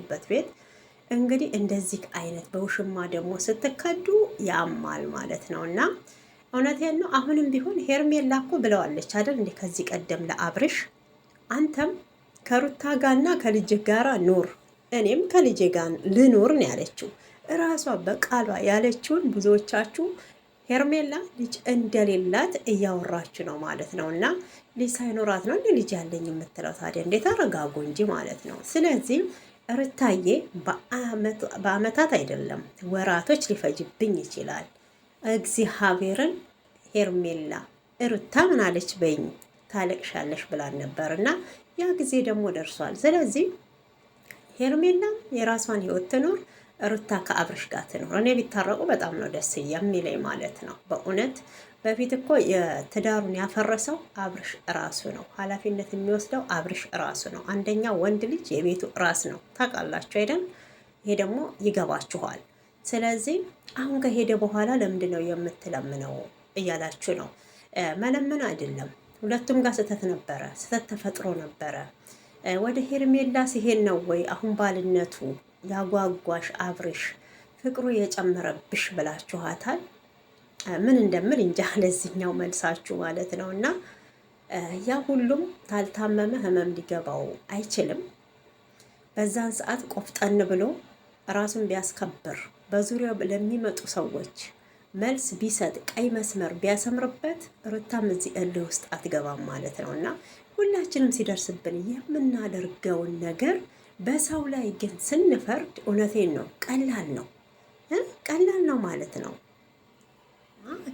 ያለችበት ቤት እንግዲህ እንደዚህ አይነት በውሽማ ደግሞ ስትከዱ ያማል ማለት ነው። እና እውነቴን ነው። አሁንም ቢሆን ሄርሜላ እኮ ብለዋለች አይደል እንዴ ከዚህ ቀደም ለአብርሽ አንተም ከሩታ ጋርና ከልጅ ጋራ ኑር፣ እኔም ከልጄ ጋር ልኑር ነው ያለችው። እራሷ በቃሏ ያለችውን ብዙዎቻችሁ ሄርሜላ ልጅ እንደሌላት እያወራች ነው ማለት ነው። እና ልጅ ሳይኖራት ነው እንደ ልጅ ያለኝ የምትለው ታዲያ እንዴት አረጋጉ እንጂ ማለት ነው። ስለዚህ ሩታዬ በአመታት አይደለም ወራቶች ሊፈጅብኝ ይችላል። እግዚአብሔርን ሄርሜላ ሩታ ምን አለች በይኝ ታለቅሻለሽ ብላን ነበር እና ያ ጊዜ ደግሞ ደርሷል። ስለዚህ ሄርሜላ የራሷን ህይወት ትኖር፣ ሩታ ከአብርሽ ጋር ትኖር። እኔ ቢታረቁ በጣም ነው ደስ የሚለኝ ማለት ነው። በእውነት በፊት እኮ የትዳሩን ያፈረሰው አብርሽ ራሱ ነው። ኃላፊነት የሚወስደው አብርሽ ራሱ ነው። አንደኛ ወንድ ልጅ የቤቱ ራስ ነው። ታውቃላችሁ አይደል? ይሄ ደግሞ ይገባችኋል። ስለዚህ አሁን ከሄደ በኋላ ለምንድን ነው የምትለምነው እያላችሁ ነው። መለመን አይደለም፣ ሁለቱም ጋር ስህተት ነበረ፣ ስህተት ተፈጥሮ ነበረ። ወደ ሄርሜላ ሲሄድ ነው ወይ አሁን ባልነቱ ያጓጓሽ አብርሽ ፍቅሩ የጨመረብሽ ብላችኋታል። ምን እንደምል እንጃ ለዚህኛው መልሳችሁ ማለት ነው። እና ያ ሁሉም ታልታመመ ህመም ሊገባው አይችልም። በዛን ሰዓት ቆፍጠን ብሎ ራሱን ቢያስከብር በዙሪያው ለሚመጡ ሰዎች መልስ ቢሰጥ ቀይ መስመር ቢያሰምርበት ሩታም እዚህ እልህ ውስጥ አትገባም ማለት ነው። እና ሁላችንም ሲደርስብን የምናደርገውን ነገር በሰው ላይ ግን ስንፈርድ እውነቴን ነው ቀላል ነው ማለት ነው።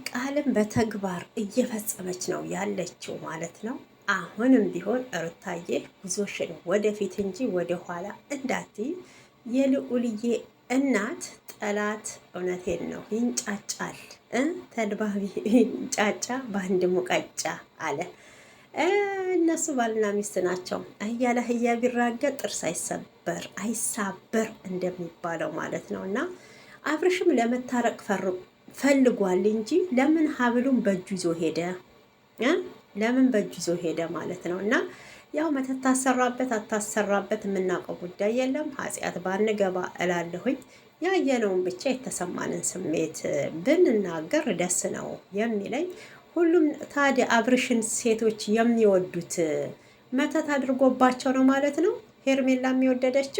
ቃልም በተግባር እየፈጸመች ነው ያለችው ማለት ነው። አሁንም ቢሆን ሩታዬ ጉዞሽን ወደፊት እንጂ ወደ ኋላ እንዳትይ። የልዑልዬ እናት ጠላት እውነቴን ነው ይንጫጫል። ተድባቢ ይንጫጫ በአንድ ሙቀጫ አለ። እነሱ ባልና ሚስት ናቸው። አህያ ለአህያ ቢራገጥ ጥርስ አይሳበር እንደሚባለው ማለት ነው። እና አብርሽም ለመታረቅ ፈልጓል እንጂ ለምን ሀብሉን በእጁ ይዞ ሄደ? ለምን በእጁ ይዞ ሄደ ማለት ነው። እና ያው መተት ታሰራበት አታሰራበት የምናውቀው ጉዳይ የለም። ኃጢአት ባንገባ እላለሁኝ። ያየነውን ብቻ የተሰማንን ስሜት ብንናገር ደስ ነው የሚለኝ። ሁሉም ታዲያ አብርሽን ሴቶች የሚወዱት መተት አድርጎባቸው ነው ማለት ነው ሄርሜላ የሚወደደችው